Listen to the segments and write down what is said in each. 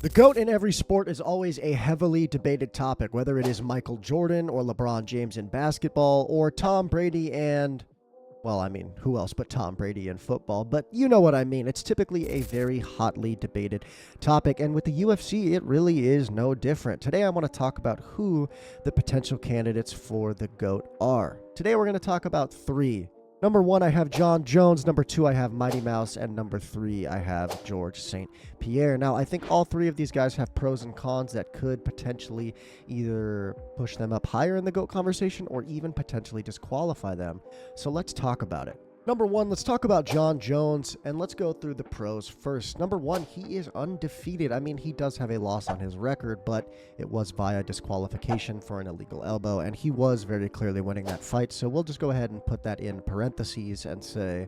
The GOAT in every sport is always a heavily debated topic, whether it is Michael Jordan or LeBron James in basketball or Tom Brady and, well, I mean, who else but Tom Brady in football? But you know what I mean. It's typically a very hotly debated topic, and with the UFC, it really is no different. Today, I want to talk about who the potential candidates for the GOAT are. Today, we're going to talk about three. Number one, I have Jon Jones. Number two, I have Mighty Mouse. And number three, I have George St-Pierre. Now, I think all three of these guys have pros and cons that could potentially either push them up higher in the GOAT conversation or even potentially disqualify them. So let's talk about it. Number one, let's talk about Jon Jones, and let's go through the pros first. Number one, he is undefeated. I mean, he does have a loss on his record, but it was via disqualification for an illegal elbow, and he was very clearly winning that fight. So we'll just go ahead and put that in parentheses and say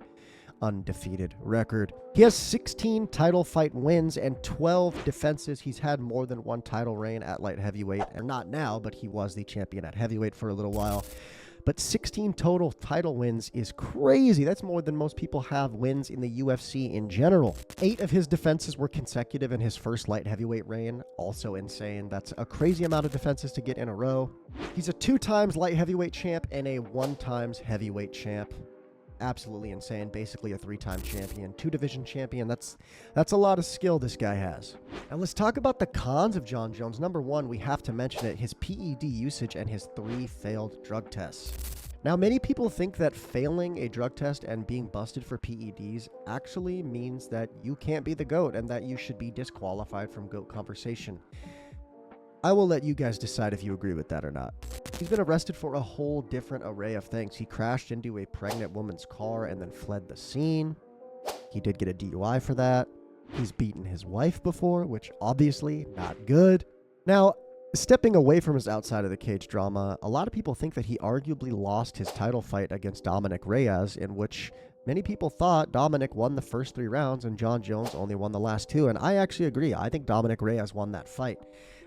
undefeated record. He has 16 title fight wins and 12 defenses. He's had more than one title reign at light heavyweight, and not now, but he was the champion at heavyweight for a little while. But 16 total title wins is crazy. That's more than most people have wins in the UFC in general. 8 of his defenses were consecutive in his first light heavyweight reign. Also insane. That's a crazy amount of defenses to get in a row. He's a 2-times light heavyweight champ and a 1-times heavyweight champ. Absolutely insane. Basically a 3-time champion, 2-division champion. That's a lot of skill this guy has. Now let's talk about the cons of Jon Jones. Number one, we have to mention it, his PED usage and his 3 failed drug tests. Now, many people think that failing a drug test and being busted for PEDs actually means that you can't be the GOAT and that you should be disqualified from GOAT conversation. I will let you guys decide if you agree with that or not. He's been arrested for a whole different array of things. He crashed into a pregnant woman's car and then fled the scene. He did get a DUI for that. He's beaten his wife before, which obviously not good. Now, stepping away from his outside of the cage drama, a lot of people think that he arguably lost his title fight against Dominic Reyes, in which many people thought Dominic won the first 3 rounds and Jon Jones only won the last 2, and I actually agree. I think Dominic Reyes won that fight.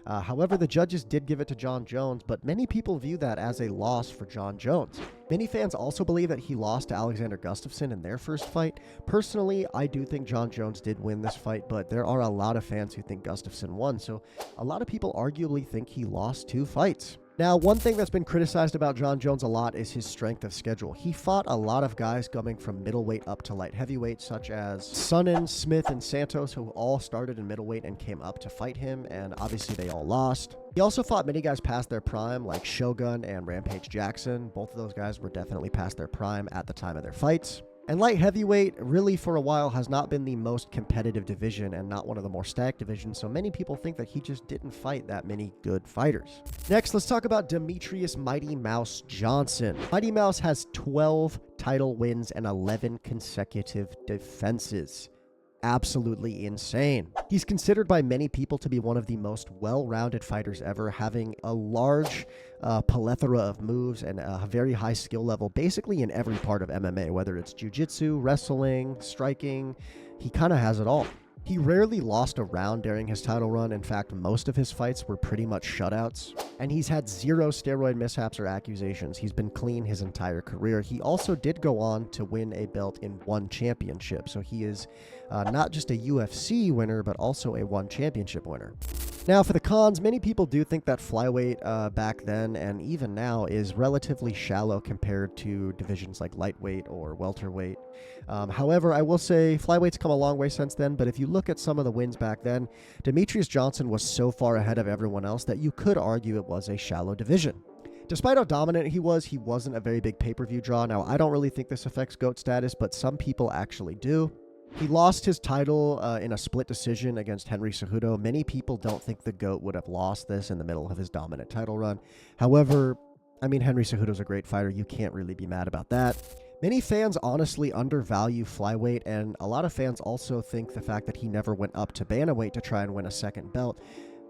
However, the judges did give it to Jon Jones, but many people view that as a loss for Jon Jones. Many fans also believe that he lost to Alexander Gustafsson in their first fight. Personally, I do think Jon Jones did win this fight, but there are a lot of fans who think Gustafsson won, so a lot of people arguably think he lost 2 fights. Now, one thing that's been criticized about Jon Jones a lot is his strength of schedule. He fought a lot of guys coming from middleweight up to light heavyweight, such as Sonnen, Smith, and Santos, who all started in middleweight and came up to fight him, and obviously they all lost. He also fought many guys past their prime, like Shogun and Rampage Jackson. Both of those guys were definitely past their prime at the time of their fights. And light heavyweight, really for a while, has not been the most competitive division and not one of the more stacked divisions, so many people think that he just didn't fight that many good fighters. Next, let's talk about Demetrious Mighty Mouse Johnson. Mighty Mouse has 12 title wins and 11 consecutive defenses. Absolutely insane. He's considered by many people to be one of the most well-rounded fighters ever, having a large plethora of moves and a very high skill level basically in every part of MMA, whether it's jiu-jitsu, wrestling, striking. He kind of has it all. He rarely lost a round during his title run. In fact, most of his fights were pretty much shutouts. And he's had 0 steroid mishaps or accusations. He's been clean his entire career. He also did go on to win a belt in 1 championship. So he is not just a UFC winner, but also a 1 championship winner. Now, for the cons, many people do think that flyweight back then and even now is relatively shallow compared to divisions like lightweight or welterweight. However, I will say flyweight's come a long way since then, but if you look at some of the wins back then, Demetrious Johnson was so far ahead of everyone else that you could argue it was a shallow division. Despite how dominant he wasn't a very big pay-per-view draw. Now, I don't really think this affects GOAT status, but some people actually do. He lost his title in a split decision against Henry Cejudo. Many people don't think the GOAT would have lost this in the middle of his dominant title run. However, I mean, Henry Cejudo's a great fighter. You can't really be mad about that. Many fans honestly undervalue flyweight, and a lot of fans also think the fact that he never went up to bantamweight to try and win a second belt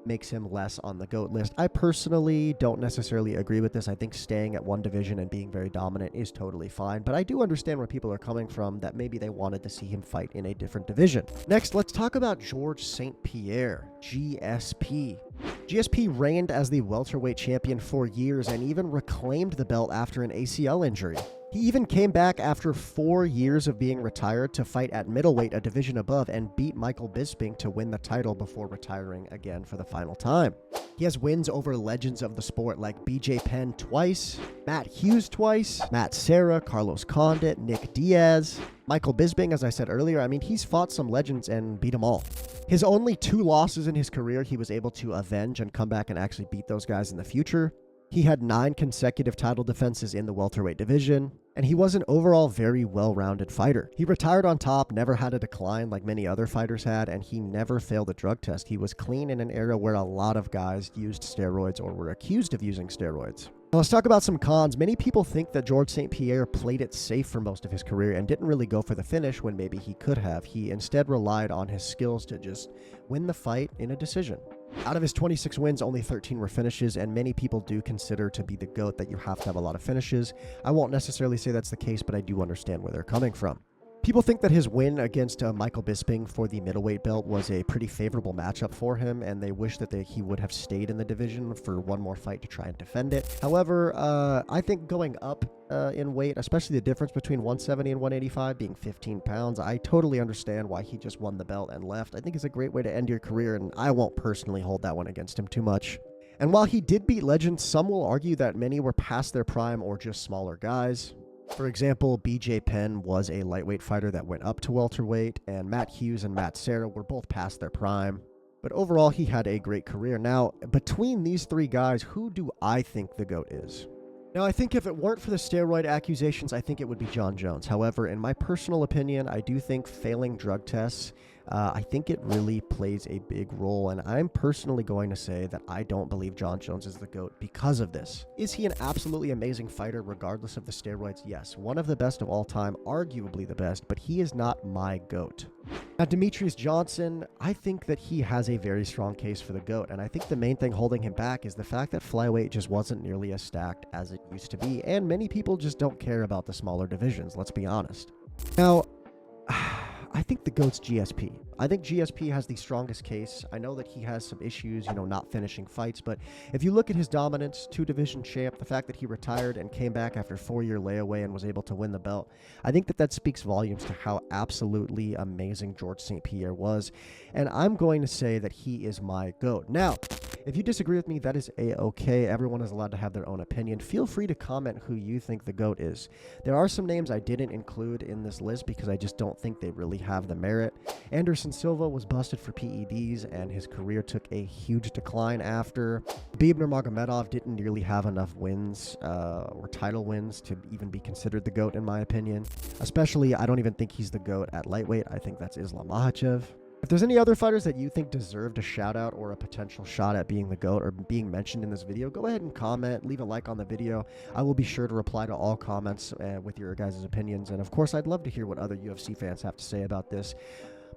makes him less on the GOAT list. I personally don't necessarily agree with this. I think staying at 1 division and being very dominant is totally fine, but I do understand where people are coming from, that maybe they wanted to see him fight in a different division. Next, let's talk about George St-Pierre, GSP. GSP reigned as the welterweight champion for years and even reclaimed the belt after an ACL injury. He even came back after 4 years of being retired to fight at middleweight, a division above, and beat Michael Bisping to win the title before retiring again for the final time. He has wins over legends of the sport like BJ Penn twice, Matt Hughes twice, Matt Serra, Carlos Condit, Nick Diaz. Michael Bisping, as I said earlier, I mean, he's fought some legends and beat them all. His only 2 losses in his career, he was able to avenge and come back and actually beat those guys in the future. He had 9 consecutive title defenses in the welterweight division, and he was an overall very well-rounded fighter. He retired on top, never had a decline like many other fighters had, and he never failed a drug test. He was clean in an era where a lot of guys used steroids or were accused of using steroids. Now let's talk about some cons. Many people think that George St-Pierre played it safe for most of his career and didn't really go for the finish when maybe he could have. He instead relied on his skills to just win the fight in a decision. Out of his 26 wins, only 13 were finishes, and many people do consider to be the GOAT that you have to have a lot of finishes. I won't necessarily say that's the case, but I do understand where they're coming from. People think that his win against Michael Bisping for the middleweight belt was a pretty favorable matchup for him, and they wish that he would have stayed in the division for one more fight to try and defend it. However, I think going up in weight, especially the difference between 170 and 185 being 15 pounds, I totally understand why he just won the belt and left. I think it's a great way to end your career, and I won't personally hold that one against him too much. And while he did beat legends, some will argue that many were past their prime or just smaller guys. For example, BJ Penn was a lightweight fighter that went up to welterweight, and Matt Hughes and Matt Serra were both past their prime. But overall, he had a great career. Now, between these 3 guys, who do I think the GOAT is? Now, I think if it weren't for the steroid accusations, I think it would be Jon Jones. However, in my personal opinion, I do think failing drug tests, I think it really plays a big role, and I'm personally going to say that I don't believe Jon Jones is the GOAT because of this. Is he an absolutely amazing fighter regardless of the steroids? Yes, one of the best of all time, arguably the best, but he is not my GOAT. Now, Demetrious Johnson, I think that he has a very strong case for the GOAT, and I think the main thing holding him back is the fact that flyweight just wasn't nearly as stacked as it used to be, and many people just don't care about the smaller divisions, let's be honest. Now, I think the GOAT's GSP. I think GSP has the strongest case. I know that he has some issues, not finishing fights, but if you look at his dominance, 2-division champ, the fact that he retired and came back after 4-year layaway and was able to win the belt, I think that speaks volumes to how absolutely amazing George St-Pierre was, and I'm going to say that he is my GOAT. Now, if you disagree with me, that is a-okay. Everyone is allowed to have their own opinion. Feel free to comment who you think the GOAT is. There are some names I didn't include in this list because I just don't think they really have the merit. Anderson Silva was busted for PEDs, and his career took a huge decline after. Khabib Nurmagomedov didn't nearly have enough wins or title wins to even be considered the GOAT, in my opinion. Especially, I don't even think he's the GOAT at lightweight. I think that's Islam Makhachev. If there's any other fighters that you think deserved a shout out or a potential shot at being the GOAT or being mentioned in this video, go ahead and comment, leave a like on the video. I will be sure to reply to all comments with your guys' opinions. And of course, I'd love to hear what other UFC fans have to say about this.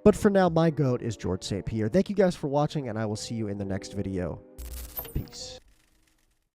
But for now, my GOAT is George St-Pierre. Thank you guys for watching, and I will see you in the next video. Peace.